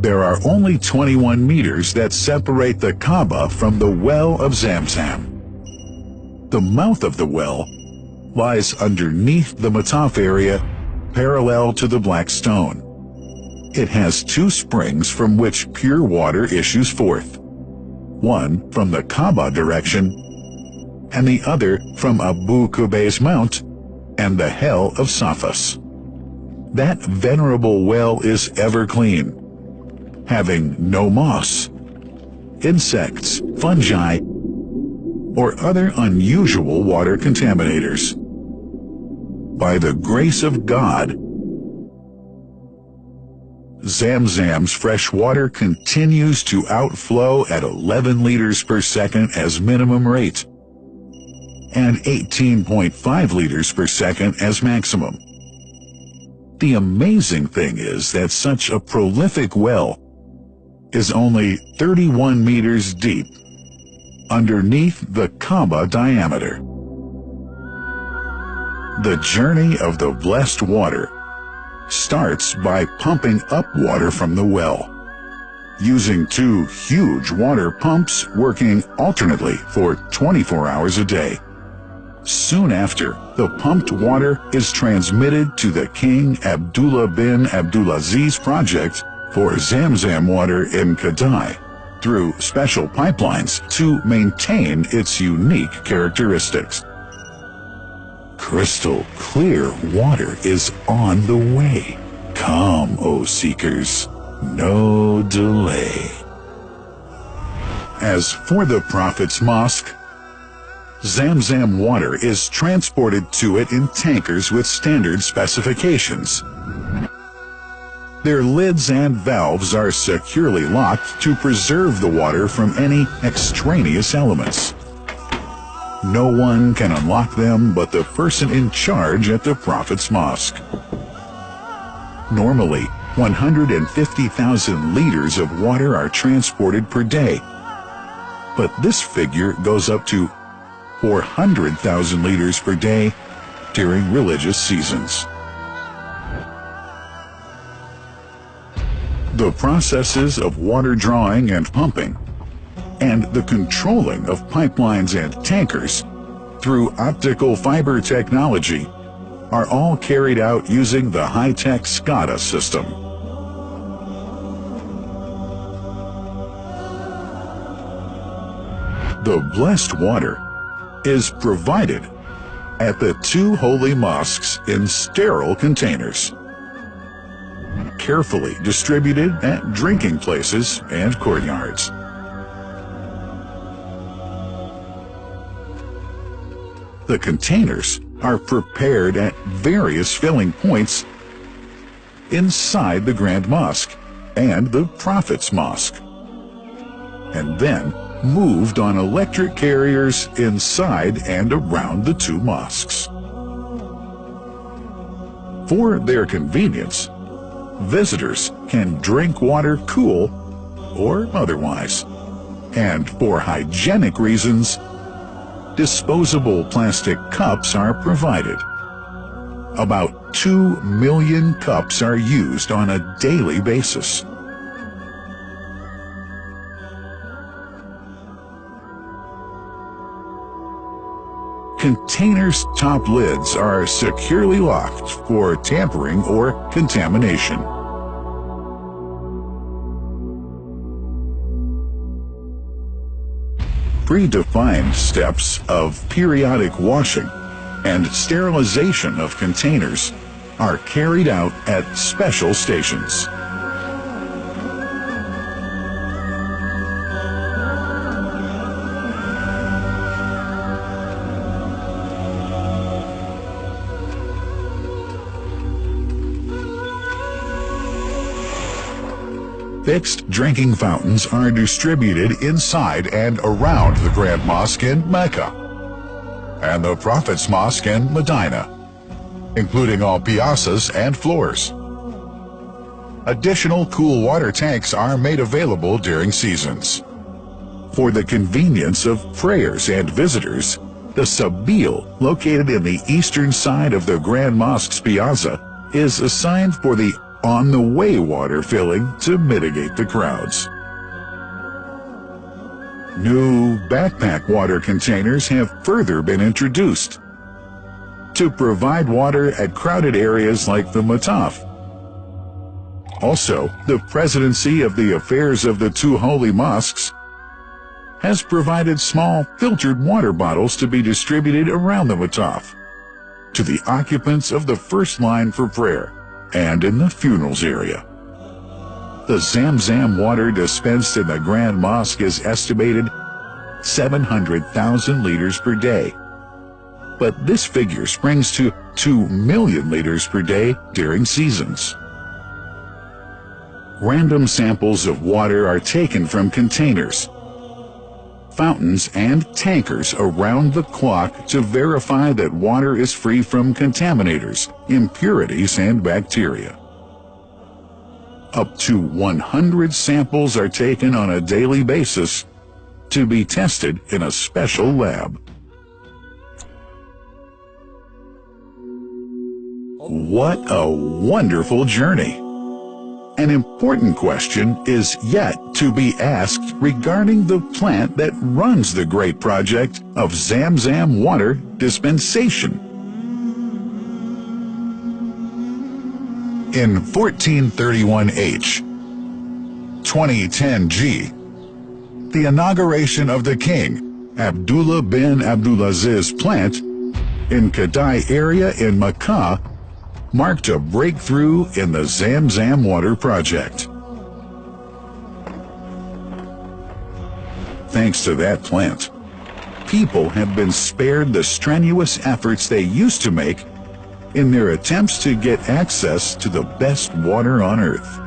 There are only 21 meters that separate the Kaaba from the Well of Zamzam. The mouth of the well lies underneath the Mataf area, parallel to the Black Stone. It has two springs from which pure water issues forth, one from the Kaaba direction and the other from Abu Qubay's Mount and the Hell of Safas. That venerable well is ever clean, having no moss, insects, fungi, or other unusual water contaminators. By the grace of God, Zamzam's fresh water continues to outflow at 11 liters per second as minimum rate and 18.5 liters per second as maximum. The amazing thing is that such a prolific well is only 31 meters deep underneath the Kaaba diameter. The journey of the blessed water starts by pumping up water from the well, using two huge water pumps working alternately for 24 hours a day. Soon after, the pumped water is transmitted to the King Abdullah bin Abdulaziz project for Zamzam water in Kadai through special pipelines to maintain its unique characteristics. Crystal clear water is on the way. Come, O seekers, no delay. As for the Prophet's Mosque, Zamzam water is transported to it in tankers with standard specifications. Their lids and valves are securely locked to preserve the water from any extraneous elements. No one can unlock them but the person in charge at the Prophet's Mosque. Normally, 150,000 liters of water are transported per day, but this figure goes up to 400,000 liters per day during religious seasons. The processes of water drawing and pumping, and the controlling of pipelines and tankers through optical fiber technology are all carried out using the high-tech SCADA system. The blessed water is provided at the two holy mosques in sterile containers, carefully distributed at drinking places and courtyards. The containers are prepared at various filling points inside the Grand Mosque and the Prophet's Mosque, and then moved on electric carriers inside and around the two mosques. For their convenience, visitors can drink water cool or otherwise, and for hygienic reasons, disposable plastic cups are provided. About 2 million cups are used on a daily basis. Containers' top lids are securely locked for tampering or contamination. Predefined steps of periodic washing and sterilization of containers are carried out at special stations. Fixed drinking fountains are distributed inside and around the Grand Mosque in Mecca and the Prophet's Mosque in Medina, including all piazzas and floors. Additional cool water tanks are made available during seasons. For the convenience of prayers and visitors, the Sabil, located in the eastern side of the Grand Mosque's piazza, is assigned for the on-the-way water filling to mitigate the crowds. New backpack water containers have further been introduced to provide water at crowded areas like the Mataf. Also, the Presidency of the Affairs of the Two Holy Mosques has provided small filtered water bottles to be distributed around the Mataf to the occupants of the first line for prayer and in the funerals area. The Zamzam water dispensed in the Grand Mosque is estimated 700,000 liters per day, but this figure springs to 2 million liters per day during seasons. Random samples of water are taken from containers, fountains, and tankers around the clock to verify that water is free from contaminators, impurities, and bacteria. Up to 100 samples are taken on a daily basis to be tested in a special lab. What a wonderful journey! An important question is yet to be asked regarding the plant that runs the great project of Zamzam water dispensation. In 1431H, 2010G, the inauguration of the King Abdullah bin Abdulaziz plant in Kadai area in Makkah marked a breakthrough in the Zamzam water project. Thanks to that plant, people have been spared the strenuous efforts they used to make in their attempts to get access to the best water on earth.